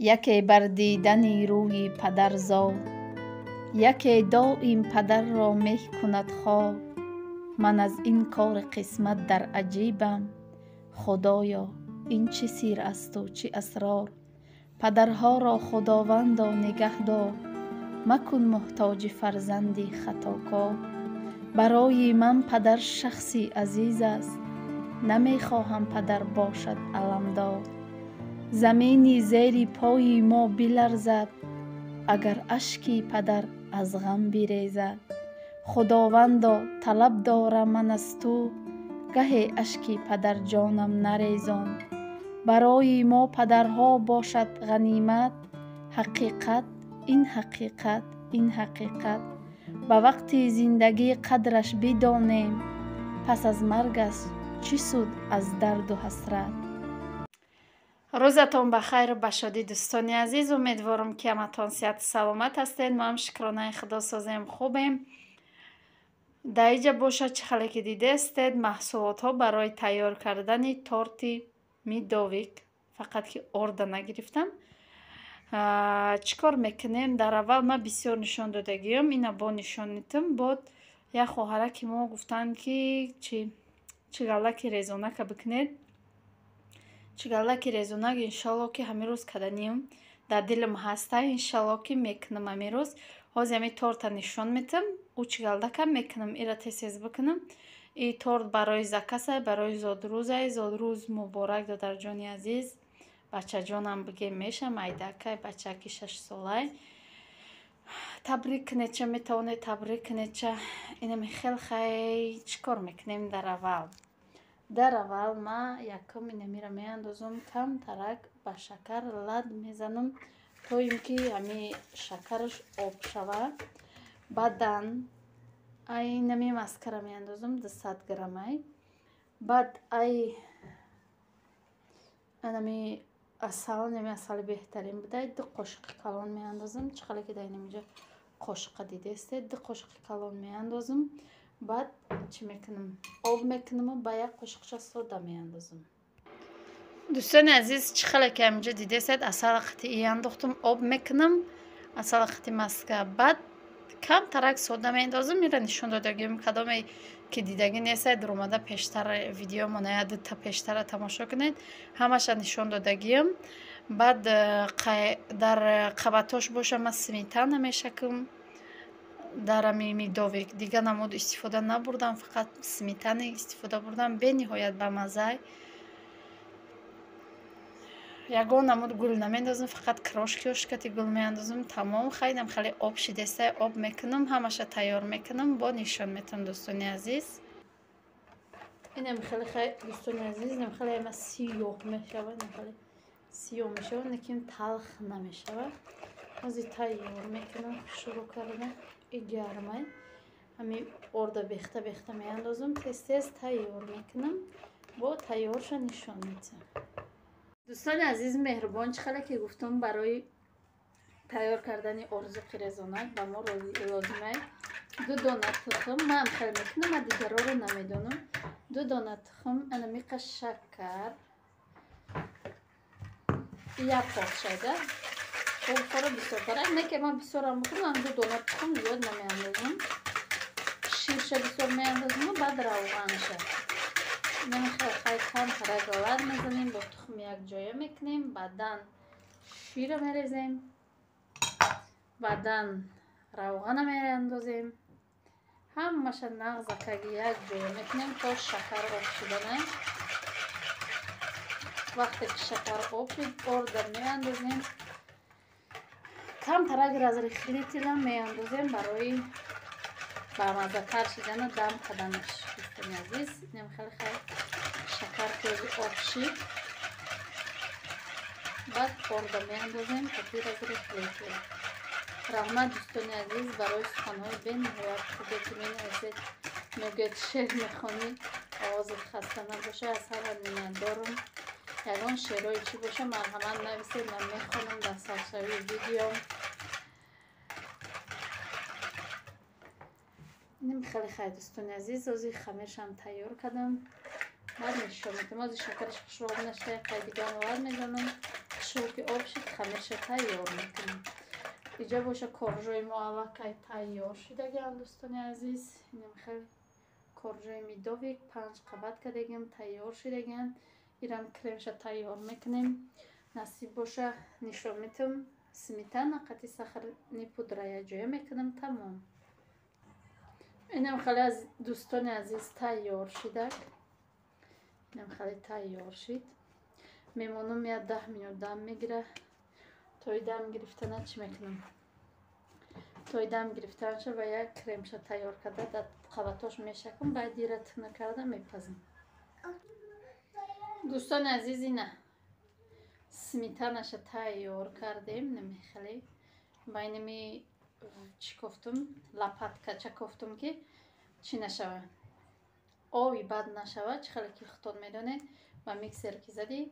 یکی بر دیدن روی پدر زار، یکی دائم پدر را می کند خوار. من از این کار قسمت در عجیبم، خدایا این چه سیر است و چه اسرار. پدرها را خداوندا نگه دار، مکن محتاج فرزندی خطاکار. برای من پدر شخصی عزیز است، نمی خواهم پدر باشد علمدار. زمینی زیر پای ما بلرزد، اگر اشکی پدر از غم بریزد. خداوندا طلب دارم من از تو، گه اشکی پدر جانم نریزان. برای ما پدرها باشد غنیمت، حقیقت این حقیقت این حقیقت. به وقت زندگی قدرش بدانیم، پس از مرگ است چی سود از درد و حسرت. روزتون بخیر و بشادی دوستانی عزیز. امیدوارم که همتون صحت سلامت هستین. ما هم شکرانه خدا سازیم خوبیم. در اینجا باشه چه خالی که دیده استید محصولات ها برای تیار کردن تورت میدویک، فقط که ارده نگرفتم. چیکار میکنیم؟ در اول ما بسیار نشان دادگیم، اینا با نشان نیتم بود. یا خواهره که ما گفتن که چی گلک ریزونک بکنید، چی گلک ریزونک انشالله که همین روز کدنیم در دلم هسته، انشالله که میکنم همین روز. حاضر همی تورت نشان میتم و چی گلک هم میکنم ایره تسیز بکنم. این تورت برای زکسه، برای زادروزه. زادروز مبارک دادر جانی عزیز. بچه جانم بگیم میشه مایدکه بچه که 6 ساله. تبریک نیچه میتونه تبریک نیچه. اینم خیلی خیلی چیکار میکنیم در اول ما یکم اینمی را میاندازم کم ترک با شکر لد میزنم تا اینکه همی شکرش آب شود. بعدن اینمی مسکره میاندازم 200 گرمه. بعد اینمی اصل بهترین بوده 2 قاشق کلان میاندازم. چقدر که در اینجا قاشق دیده است 2 قاشق کلان میاندازم. بعد چی میکنم؟ آب میکنم و با 1 قاشق سودا میاندازم. دوستان عزیز چقدر که اینجا دیده است اصل قطعی انداختم آب میکنم، اصل قطعی مسکه. بعد کم ترک سودا میاندازم. میره نشون دادگیم کدامی که دیدگی نیست در اومده پیشتر ویدیو منو تا پیشتر تماشا کنید، همش نشون دادگیم. بعد در قبطاش باشه من سمیتان نمیشکم در میدویک دیگه نمود استفاده نبردم، فقط سمیتان استفاده بردم. به نهایت به مزه. یگان نمود گل نمیندازم، فقط کروشکتی گل میاندازم. تمام خیلی آب شده آب میکنم، همش تیار میکنم با نشان میتونم دوستانی عزیز. اینم خیلی دوستانی عزیز اینم خیلی ما سیاه میشود، خیلی سیاه میشود لیکن تلخ نمیشود. از تیار میکنم شروع کردم. این گرمه همین ارده بیخته میاندازم، تیز تیار میکنم با تیارش نشان میتونم. دوستان عزیز مهربان چقدر که گفتم برای تیار کردن ارزوق ریزونک به ما لازمه 2 دانه تخم. من خیلی میکنم، من دیگر رو نمیدونم. 2 دانه تخم، انمیق شکر، 1 پارچه خوب خوره بسیار داره. اینه که من بسیار هم بکنم 2 دانه تخم زیاد نمیاندازم. شیرشه بسیار میاندازم و بعد روغنشه. اینم خیلی کم ترک میزنیم با تخم یک جایه میکنیم. بعدن شیر میریزیم، بعدن روغن میاندازیم، همش نغز که یک جایه میکنیم تا شکر آب شدنه. وقتی که شکر آب شد ارده میاندازیم. کم ترک از ریخلی تیلم میاندازیم برای با مزه تر شدن دم کدنش. دوستان عزیز اینم خیلی شکر که آب شد بعد ارده میاندازیم تا تیر از ریخلی تیل. رحمت دوستان عزیز برای سخنهای به نهایت خوبه که مینویسید نوگت شعر میخوانی آوازت خسته نباشه. از هر میاندارم یگان شعرهای چی باشه مرحمت نویسید، من میخوانم در سرسوی ویدیو. اینم خیلی دوستان عزیز ازی خمیرش هم تیار کردم. بعد نشون میتونم از شکرش خوشراب نشه قیدیگان وارد میزنم. хушруки об шид, хамирша тайёр мекунем. Иҷа боша коржои мо аллакай тайёр шудагиам дӯстони азиз. Инам хел коржои медовик 5 қабат кардагим тайёр шудагиам. Ирам кремша тайёр мекунем. Насиб боша нишон метам сметана қати сахарни пудра яҷоя мекунам. Тамом. Инам хеле аз дӯстони азиз тайёр шудак. Инам хеле тайёр шуд. Мемонам я 10 минут дам мегира. Тои дам гирифтана чӣ мекунам? Тои дам гирифтанша ва як кремша тайёр карда дар қабатош мешакам. Баъд ира тина карда мепазам. Дӯстони азиз, ина сметанаша тайёр кардем. Намехеле байнами чӣ кофтум, лопаткача кофтум ки чӣ нашава, оби бад нашава. Чӣ хеле ки хутон медонед ба миксер ки зади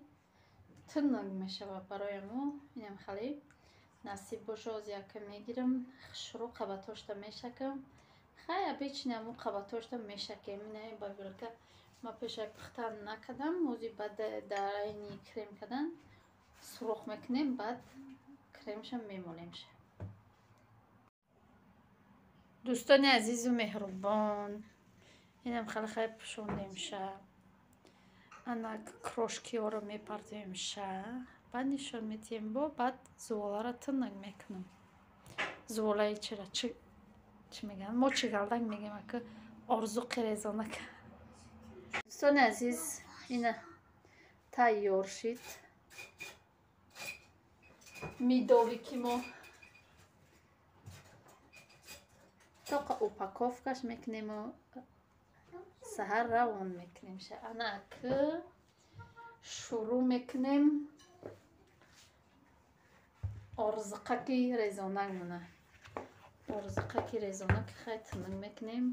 тиннак мешава бароямо. Инам хеле насиб боша оз яка мегирам, хушру қабатошта мешакам. Хай обичне аму қабатошта мешакем. Ина ба вилка ма пеша пухтан накардам. ози бад дар айни крем кардан сурух мекунем, баъд кремша мемолемша. дӯстони азизу меҳрубон, инам хеле хеле пӯшондемша. Ана крошкиёро мепартоимша. Баъд нишон метиҳем бо баъд зуволаро тиннак мекунам. Зуволаи чира чӣ мегӯям? Мо чигалдак мегӯем, ака орзуқи резонак. дӯстони азиз, ина тайёр шуд. Медови ки мо тоқа упаковкаш мекунему саҳар равон мекунемша. Ана ака шурӯъ мекунем. Орзуқаки резонак мона. Орзуқаки резонак хай тиннак мекунем.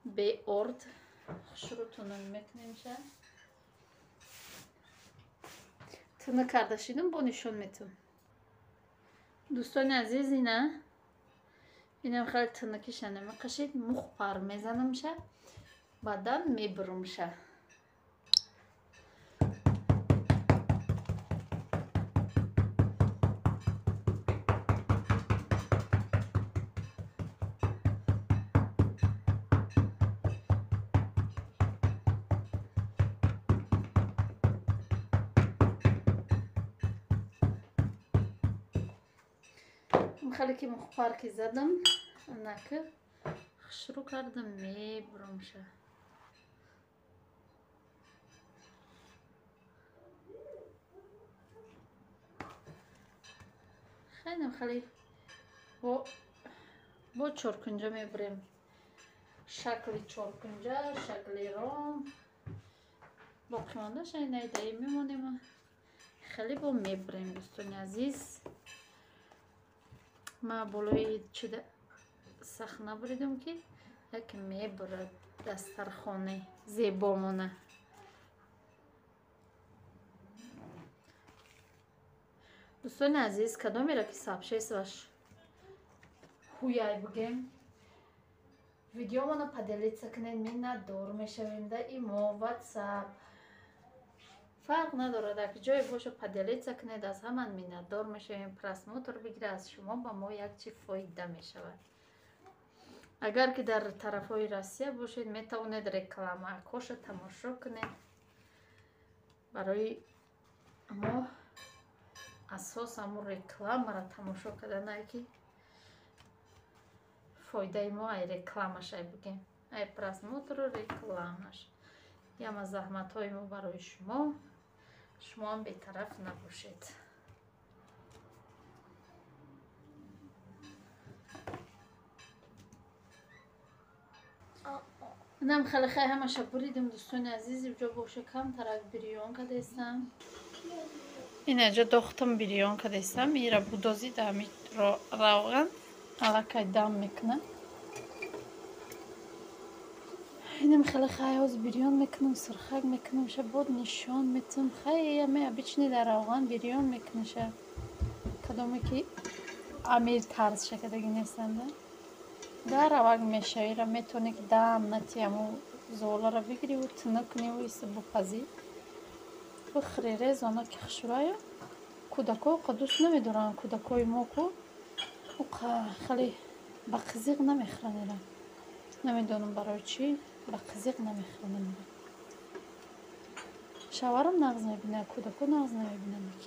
Бе орд хушрӯъ тиннак мекунемша. Тиннак карда шудам, бо нишон метавам. дӯстони азиз, инам хеле тиннакиша намеқашид. Мух пар мезанамша, баъдан мебурумша. хеле ки мухпар ки задам, анака хушрӯъ кардам, мебурумша. хайнам хеле бо чоркунҷа мебурем. Шакли чоркунҷа, шакли ром. боқимондаша инаи даи мемонема. Хеле бо мебурем дӯстони азиз. ма болои чида сахт набуридам ки яке мебурад дастархоне зебомона. дӯстони азиз, кадомеро ки сабшесваш ҳуяй бугем, видеомона поделиться кунед, миннатдор мешавем. да имо ватсап фарқ надорад, як ҷое боша поделиться кунед, аз ҳаман миннатдор мешавем. просмотр бигира, аз шумо ба мо як чи фоида мешавад. агар ки дар тарафҳои Россия бошед, метавонед рекламаҳоша тамошо кунед. барои мо асос ҳамун рекламаро тамошо кардане ки фоидаи мо ай рекламашай бугем, ай просмотру рекламаш. яма заҳматҳои мо барои шумо ҳам бетараф набошед. инам хеле хай ҳамаша буридам дӯстони азиз. иҷо боша камтарак бирёнка дестам. инаҷо дохтам бирёнка дестам. ира будозида ҳами равған аллакай дам мекунам. инам хеле хай оз бирён мекунам, сурхак мекунам, шабод нишон метам. хай яме обични дар равған бирён мекунаша. кадоме ки амир тарз шакадаги нестанда. дар равак мешавира, метони ки дам натияму золара бигири ва тина куни ва иса бупази. бихри резона ки хушрӯъ кӯдако қадус намедоранд. Кӯдакои мо ку хеле ба қызиқ намехӯранд. намедонам барои чӣ ба қызиқ намехӯранд. шаварам нағз мебинад, кӯдако нағз намебинанд.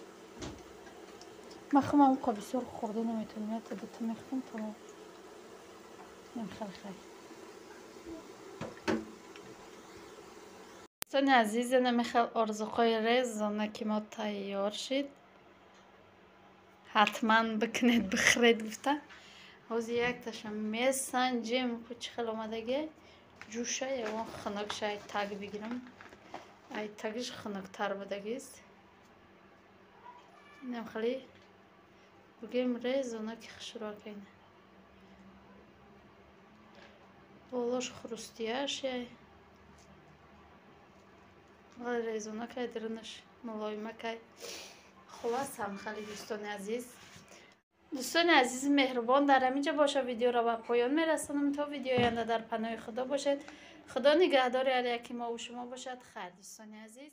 махмам ка бисёр хӯрда наметавонам. як дата мехӯрам тамом. хеле دوستان عزیز، نمیخواد ارزوهای رزانه که ما تیار شد حتما بکنید بخرید گفته. حاضر یک تاشم میسنجیم که چه خیلی آمدگی جوشه یا خنک شاید تاگ بگیرم. ای تاگش خنک تر بودگیست. نمیخواد بگیم رزانه که خشرا کنه. بالاش خروستیاش ولی رزونه که درنش ملایمه که خلاص هم خیلی دوستان عزیز مهربان در همینجا باشه. ویدیو را به پایان میرسانم تا ویدیو آینده در پناه خدا باشد. خدا نگهدار هر یکی ما و شما باشد. خیر دوستان عزیز.